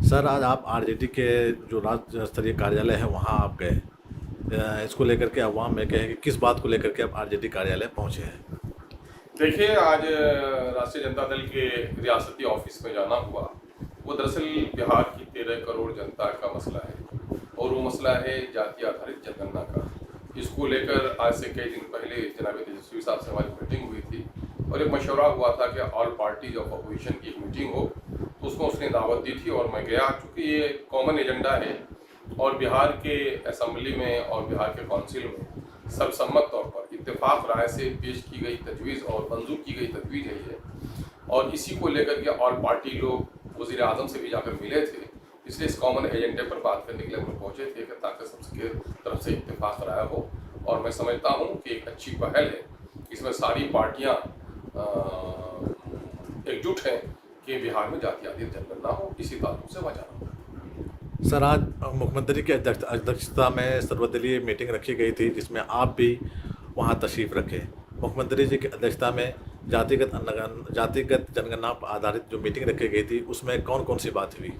سر آج آپ R J D کے جو راج ستریہ کاریالے ہے وہاں آپ گئے، اس کو لے کر کے عوام میں کہیں کہ کس بات کو لے کر کے آپ آر جے ڈی کاریالے پہنچے ہیں؟ دیکھیے، آج راشٹریہ جنتا دل کے ریاستی آفس میں جانا ہوا، وہ دراصل بہار کی 13 کروڑ جنتا کا مسئلہ ہے، اور وہ مسئلہ ہے جاتی آدھارت جن گننا کا۔ اس کو لے کر آج سے کئی دن پہلے جناب تیجسوی صاحب سے ہماری میٹنگ ہوئی تھی، اور ایک مشورہ ہوا تھا کہ آل پارٹیز آف اپوزیشن کی ایک میٹنگ ہو، تو اس میں اس نے دعوت دی تھی اور میں گیا، چونکہ یہ کامن ایجنڈا ہے اور بہار کے اسمبلی میں اور بہار کے کونسل میں سرسمت طور پر اتفاق رائے سے پیش کی گئی تجویز اور منظور کی گئی تجویز ہے یہ، اور اسی کو لے کر کے آل پارٹی لوگ وزیر اعظم سے بھی جا کر ملے تھے۔ اس لیے اس کامن ایجنڈے پر بات کرنے کے لیے ہم لوگ پہنچے تھے کہ تاکہ سب کی طرف سے اتفاق رائے ہو، اور میں سمجھتا ہوں کہ ایک اچھی پہل ہے، اس میں ساری پارٹیاں ایک جٹ ہیں کہ بہار میں جاتی آدیت جن گننا ہو، اسی تعلق سے وہاں جانا ہو۔ سر آج مکھ منتری کی ادھیکشتا میں سروودلیہ میٹنگ رکھی گئی تھی جس میں آپ بھی وہاں تشریف رکھے۔ مکھ منتری جی کی ادھیکشتا میں جاتیگت جن گننا پر آدھارت جو میٹنگ رکھی گئی تھی اس میں کون کون سی بات ہوئی؟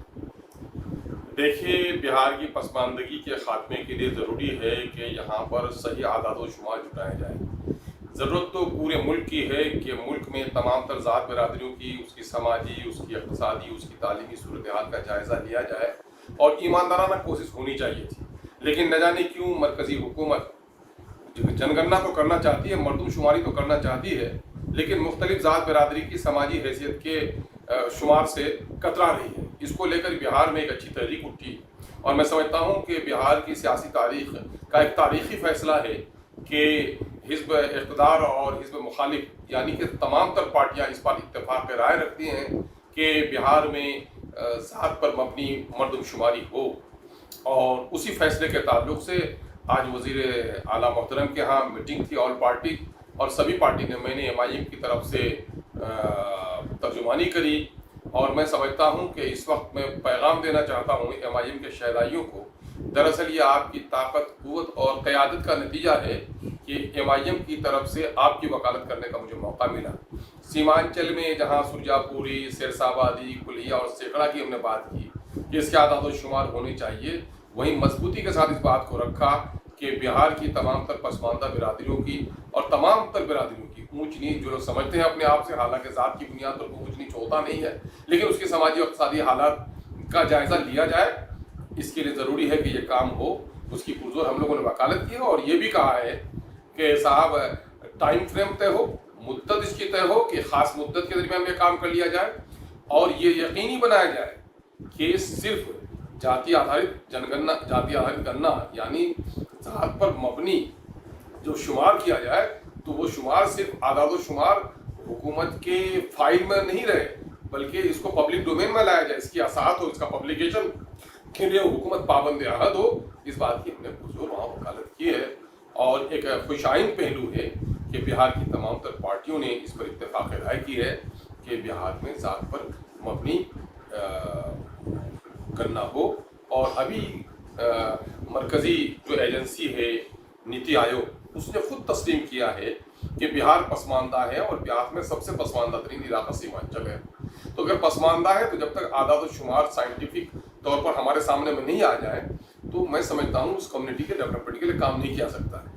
دیکھیے، بہار کی پسماندگی کے خاتمے کے لیے ضروری ہے کہ یہاں پر صحیح اعداد و شمار جٹائے جائیں۔ ضرورت تو پورے ملک کی ہے کہ ملک میں تمام تر ذات برادریوں کی، اس کی سماجی، اس کی اقتصادی، اس کی تعلیمی صورتحال کا جائزہ لیا جائے، اور ایماندارانہ کوشش ہونی چاہیے تھی، لیکن نہ جانے کیوں مرکزی حکومت جن گننا تو کرنا چاہتی ہے، مردم شماری تو کرنا چاہتی ہے، لیکن مختلف ذات برادری کی سماجی حیثیت کے شمار سے کترا رہی ہے۔ اس کو لے کر بہار میں ایک اچھی تحریک اٹھی، اور میں سمجھتا ہوں کہ بہار کی سیاسی تاریخ کا ایک تاریخی فیصلہ ہے کہ حزب اقتدار اور حزب مخالف یعنی کہ تمام تر پارٹیاں اس پر اتفاق رائے رکھتی ہیں کہ بہار میں ذات پر مبنی مردم شماری ہو، اور اسی فیصلے کے تعلق سے آج وزیر اعلیٰ محترم کے ہاں میٹنگ تھی آل پارٹی، اور سبھی پارٹی نے، میں نے ایم آئی ایم کی طرف سے ترجمانی کری، اور میں سمجھتا ہوں کہ اس وقت میں پیغام دینا چاہتا ہوں ایم آئی ایم کے شہدائیوں کو۔ دراصل یہ آپ کی طاقت، قوت اور قیادت کا نتیجہ ہے کہ ایم آئی ایم کی طرف سے آپ کی وکالت کرنے کا مجھے موقع ملا۔ سیمانچل میں جہاں سرجا پوری، سرسا آبادی، کلیا اور سیکڑا کی ہم نے بات کی کہ اس کے اعداد و شمار ہونے چاہیے، وہیں مضبوطی کے ساتھ اس بات کو رکھا کہ بہار کی تمام تر پسماندہ برادریوں کی اور تمام تر برادریوں کی اونچ نیچ، جو لوگ سمجھتے ہیں اپنے آپ سے، حالانکہ ذات کی بنیاد پر اونچ نیچ ہوتا نہیں ہے، لیکن اس کی سماجی اور اقتصادی حالات کا جائزہ لیا جائے، اس کے لیے ضروری ہے کہ یہ کام ہو۔ اس کی پرزور ہم لوگوں نے وکالت کی ہے، اور یہ بھی کہا ہے کہ صاحب ٹائم فریم طے ہو، مدت اس کی طے ہو کہ خاص مدت کے درمیان میں کام کر لیا جائے، اور یہ یقینی بنایا جائے کہ صرف جاتی آدھارت گننا یعنی ذات پر مبنی جو شمار کیا جائے، تو وہ شمار صرف اعداد و شمار حکومت کے فائل میں نہیں رہے، بلکہ اس کو پبلک ڈومین میں لایا جائے، اس کی اساعت ہو، اس کا پبلیکیشن کے لیے حکومت پابند عہد ہو۔ اس بات کی ہم نے پرزور وہاں وکالت کی ہے، اور ایک خوش آئند پہلو ہے کہ بہار کی تمام تر پارٹیوں نے اس پر اتفاق رائے کی ہے کہ بہار میں ذات پر مبنی کرنا ہو، اور ابھی مرکزی جو ایجنسی ہے نیتی آیوگ، اس نے خود تسلیم کیا ہے کہ بہار پسماندہ ہے، اور بہار میں سب سے پسماندہ ترین علاقہ سیمانچل ہے۔ تو اگر پسماندہ ہے تو جب تک اعداد و شمار سائنٹیفک طور پر ہمارے سامنے میں نہیں آ جائے، تو میں سمجھتا ہوں اس کمیونٹی کے ڈیولپمنٹ کے لیے کام نہیں کیا سکتا ہے۔